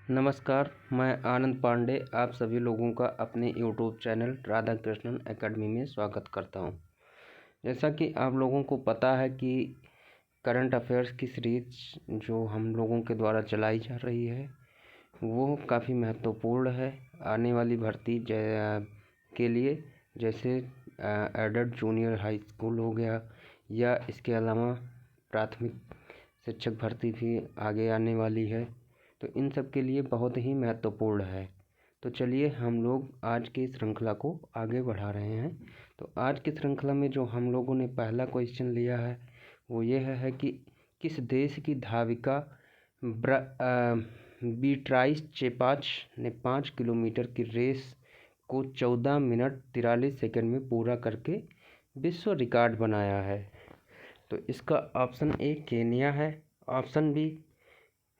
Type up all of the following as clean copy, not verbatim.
नमस्कार, मैं आनंद पांडे आप सभी लोगों का अपने YouTube channel Radha Krishnan academy में स्वागत करता हूं। जैसा कि आप लोगों को पता है कि करंट अफेयर्स की सीरीज जो हम लोगों के द्वारा चलाई जा रही है वो काफ़ी महत्वपूर्ण है आने वाली भर्ती के लिए, जैसे एडेड जूनियर हाई स्कूल हो गया या इसके अलावा प्राथमिक शिक्षक भर्ती भी आगे आने वाली है, तो इन सब के लिए बहुत ही महत्वपूर्ण है। तो चलिए हम लोग आज की श्रृंखला को आगे बढ़ा रहे हैं। तो आज की श्रृंखला में जो हम लोगों ने पहला क्वेश्चन लिया है वो ये है कि किस देश की धाविका बीट्राइस चेपाच ने 5 किलोमीटर की रेस को 14 मिनट 43 सेकंड में पूरा करके विश्व रिकॉर्ड बनाया है। तो इसका ऑप्शन ए केन्या है, ऑप्शन बी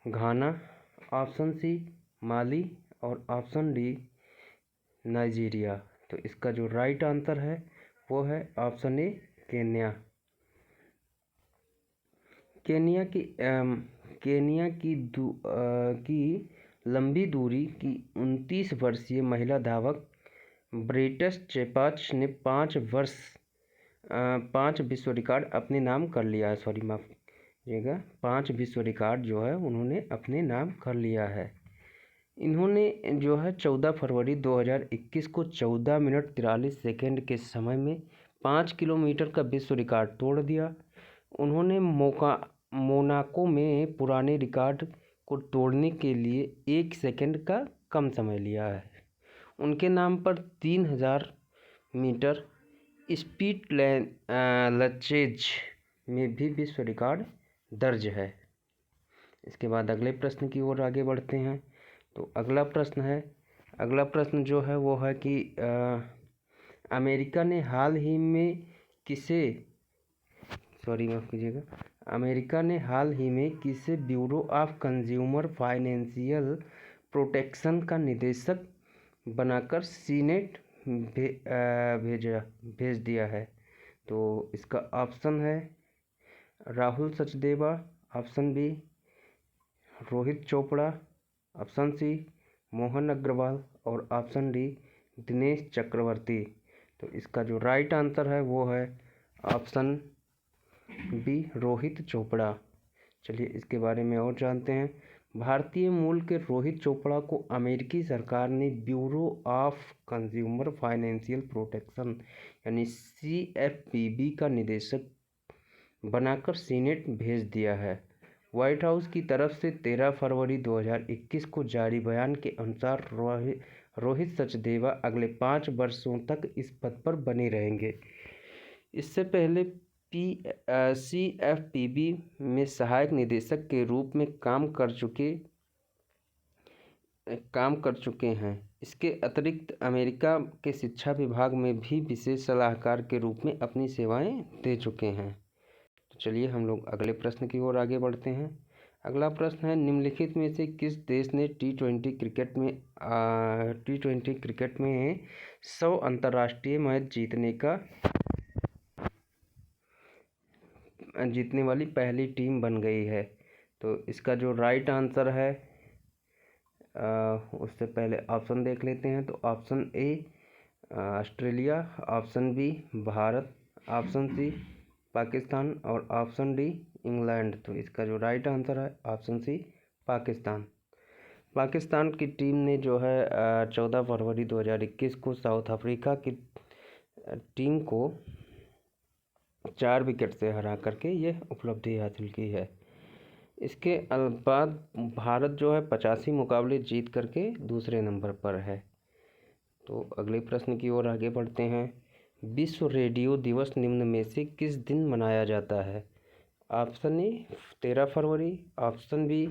घाना, ऑप्शन सी माली और ऑप्शन डी नाइजीरिया। तो इसका जो राइट आंसर है वो है ऑप्शन ए केन्या। केन्या की लंबी दूरी की 29 वर्षीय महिला धावक ब्रेटस चेपाच ने 5 विश्व रिकॉर्ड अपने नाम कर लिया है। सॉरी, माफ कीजिएगा, 5 विश्व रिकॉर्ड जो है उन्होंने अपने नाम कर लिया है। इन्होंने जो है 14 फरवरी 2021 को 14 मिनट 43 सेकेंड के समय में 5 किलोमीटर का विश्व रिकॉर्ड तोड़ दिया। उन्होंने मोनाको में पुराने रिकॉर्ड को तोड़ने के लिए 1 सेकेंड का कम समय लिया है। उनके नाम पर 3000 मीटर स्पीड लचेज में भी विश्व रिकॉर्ड दर्ज है। इसके बाद अगले प्रश्न की ओर आगे बढ़ते हैं। तो अगला प्रश्न जो है वो है कि अमेरिका ने हाल ही में किसे bureau of consumer financial protection का निदेशक बनाकर सीनेट भेज दिया है। तो इसका ऑप्शन है Rahul Sachdeva, option B Rohit Chopra, option C Mohan Agarwal और ऑप्शन डी दिनेश चक्रवर्ती। तो इसका जो राइट आंसर है वो है ऑप्शन बी रोहित चोपड़ा। चलिए इसके बारे में और जानते हैं। भारतीय मूल के रोहित चोपड़ा को अमेरिकी सरकार ने bureau of consumer financial protection यानी CFPB का निदेशक बनाकर सीनेट भेज दिया है। व्हाइट हाउस की तरफ से 13 फरवरी 2021 को जारी बयान के अनुसार रोहित सचदेवा अगले 5 वर्षों तक इस पद पर बने रहेंगे। इससे पहले CFPB में सहायक निदेशक के रूप में काम कर चुके हैं। इसके अतिरिक्त अमेरिका के शिक्षा विभाग में भी विशेष सलाहकार के रूप में अपनी सेवाएं दे चुके हैं। तो चलिए हम लोग अगले प्रश्न की ओर आगे बढ़ते हैं। अगला प्रश्न है, निम्नलिखित में से किस देश ने T20 क्रिकेट में 100 अंतर्राष्ट्रीय मैच जीतने वाली पहली टीम बन गई है। तो इसका जो राइट आंसर है उससे पहले ऑप्शन देख लेते हैं। तो option A Australia, option B Bharat, option C Pakistan और ऑप्शन डी इंग्लैंड। तो इसका जो राइट आंसर है ऑप्शन सी पाकिस्तान की टीम ने जो है 14 फरवरी 2021 को साउथ अफ्रीका की टीम को 4 विकेट से हरा करके यह उपलब्धि हासिल की है। इसके बाद भारत जो है 85 मुकाबले जीत करके दूसरे नंबर पर है। तो अगले प्रश्न की ओर आगे बढ़ते हैं। विश्व रेडियो दिवस निम्न में से किस दिन मनाया जाता है? ऑप्शन ए 13 फरवरी, ऑप्शन बी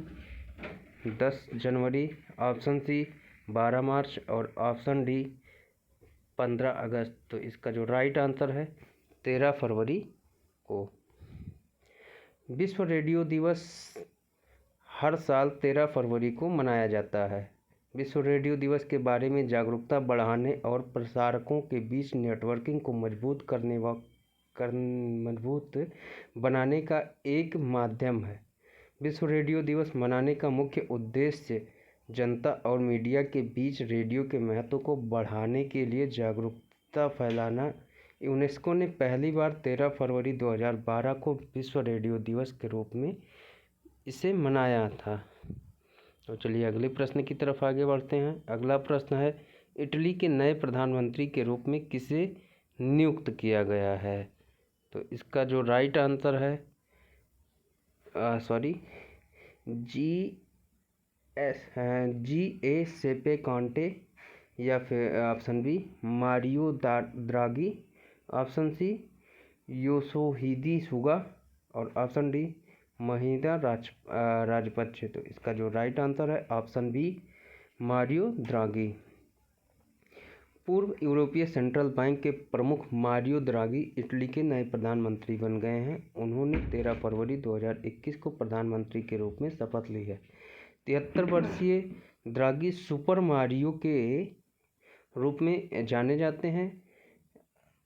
10 जनवरी, ऑप्शन सी 12 मार्च और ऑप्शन डी 15 अगस्त। तो इसका जो राइट आंसर है 13 फरवरी को। विश्व रेडियो दिवस हर साल 13 फरवरी को मनाया जाता है। विश्व रेडियो दिवस के बारे में जागरूकता बढ़ाने और प्रसारकों के बीच नेटवर्किंग को मजबूत बनाने का एक माध्यम है। विश्व रेडियो दिवस मनाने का मुख्य उद्देश्य जनता और मीडिया के बीच रेडियो के महत्व को बढ़ाने के लिए जागरूकता फैलाना। यूनेस्को ने पहली बार 13 फरवरी 2012 को विश्व रेडियो दिवस के रूप में इसे मनाया था। तो चलिए अगले प्रश्न की तरफ आगे बढ़ते हैं। अगला प्रश्न है, इटली के नए प्रधानमंत्री के रूप में किसे नियुक्त किया गया है? तो इसका जो राइट आंसर है जी.ए. कांटे, या फिर option B Mario Draghi, option C Yoshihide Suga, और ऑप्शन डी महिंदा राजपक्षे। तो इसका जो राइट आंसर है ऑप्शन बी मारियो द्रागी। पूर्व यूरोपीय सेंट्रल बैंक के प्रमुख मारियो द्रागी इटली के नए प्रधानमंत्री बन गए हैं। उन्होंने 13 फरवरी 2021 को प्रधानमंत्री के रूप में शपथ ली है। 73 वर्षीय द्रागी सुपर मारियो के रूप में जाने जाते हैं।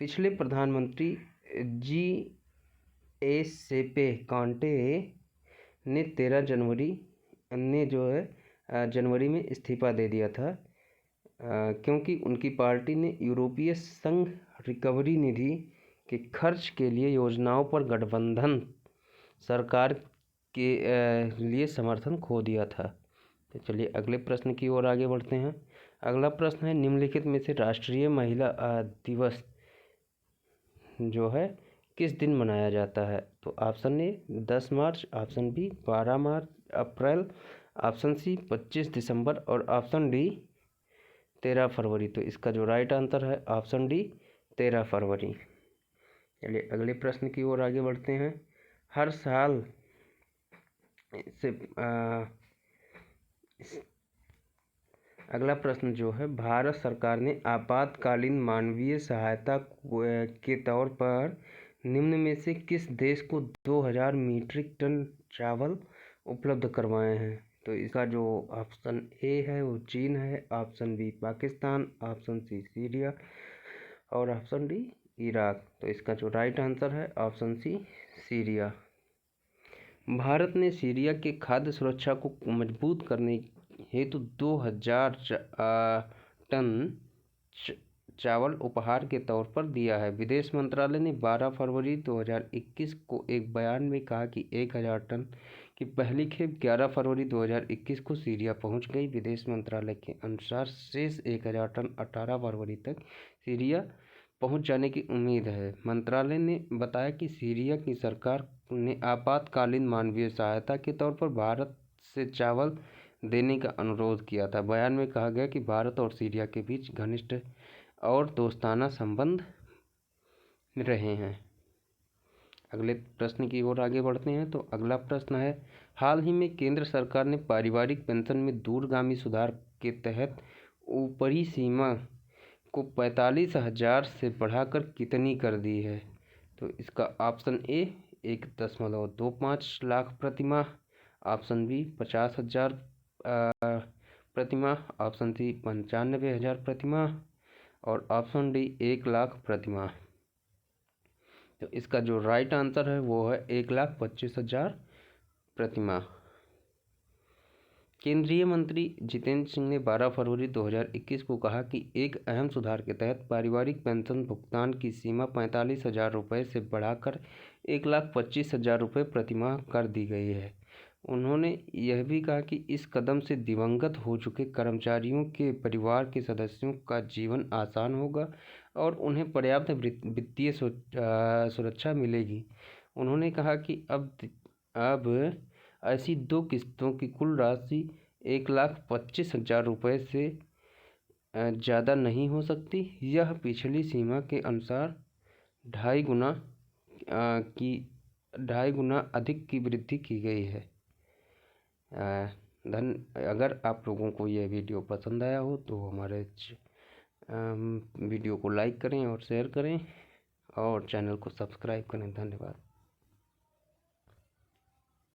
पिछले प्रधानमंत्री जी.ए. कांटे ने 13 जनवरी में इस्तीफा दे दिया था, क्योंकि उनकी पार्टी ने यूरोपीय संघ रिकवरी निधि के खर्च के लिए योजनाओं पर गठबंधन सरकार के लिए समर्थन खो दिया था। तो चलिए अगले प्रश्न की ओर आगे बढ़ते हैं। अगला प्रश्न है, निम्नलिखित में से राष्ट्रीय महिला दिवस जो है किस दिन मनाया जाता है? तो ऑप्शन ए 10 मार्च, ऑप्शन बी 12 अप्रैल, ऑप्शन सी 25 दिसंबर, और ऑप्शन डी 13 फरवरी। तो इसका जो राइट आंसर है ऑप्शन डी 13 फरवरी। चलिए अगले प्रश्न की ओर आगे बढ़ते हैं। हर साल से अगला प्रश्न जो है, भारत सरकार ने आपातकालीन मानवीय सहायता के तौर पर निम्न में से किस देश को 2000 मीट्रिक टन चावल उपलब्ध करवाए हैं? तो इसका जो ऑप्शन ए है वो चीन है, option B Pakistan, option C Syria, और ऑप्शन डी इराक। तो इसका जो राइट आंसर है ऑप्शन सी सीरिया। भारत ने सीरिया के खाद्य सुरक्षा को मजबूत करने हेतु 2000 टन चावल उपहार के तौर पर दिया है। विदेश मंत्रालय ने 12 फरवरी 2021 को एक बयान में कहा कि 1000 टन की पहली खेप 11 फरवरी 2021 को सीरिया पहुंच गई। विदेश मंत्रालय के अनुसार शेष 1000 टन 18 फरवरी तक सीरिया पहुंच जाने की उम्मीद है। मंत्रालय ने बताया कि सीरिया की सरकार ने आपातकालीन मानवीय सहायता के तौर पर भारत से चावल देने का अनुरोध किया था। बयान में कहा गया कि भारत और सीरिया के बीच घनिष्ठ और दोस्ताना संबंध रहे हैं। अगले प्रश्न की ओर आगे बढ़ते हैं। तो अगला प्रश्न है, हाल ही में केंद्र सरकार ने पारिवारिक पेंशन में दूरगामी सुधार के तहत ऊपरी सीमा को 45,000 से बढ़ाकर कितनी कर दी है? तो इसका ऑप्शन ए 1.25 लाख प्रतिमाह, ऑप्शन बी 50,000 प्रतिमाह, ऑप्शन सी 95,000 प्रतिमाह, और ऑप्शन डी 1 लाख प्रतिमाह। तो इसका जो राइट आंसर है वो है 1,25,000 प्रतिमाह। केंद्रीय मंत्री जितेंद्र सिंह ने 12 फरवरी 2021 को कहा कि एक अहम सुधार के तहत पारिवारिक पेंशन भुगतान की सीमा 45,000 रुपये से बढ़ाकर 1,25,000 रुपये प्रतिमाह कर दी गई है। उन्होंने यह भी कहा कि इस कदम से दिवंगत हो चुके कर्मचारियों के परिवार के सदस्यों का जीवन आसान होगा और उन्हें पर्याप्त वित्तीय सुरक्षा मिलेगी। उन्होंने कहा कि अब ऐसी 2 किस्तों की कुल राशि 1,25,000 रुपये से ज़्यादा नहीं हो सकती। यह पिछली सीमा के अनुसार 2.5 गुना अधिक की वृद्धि की गई है। अगर आप लोगों को यह वीडियो पसंद आया हो तो हमारे वीडियो को लाइक करें और शेयर करें और चैनल को सब्सक्राइब करें। धन्यवाद।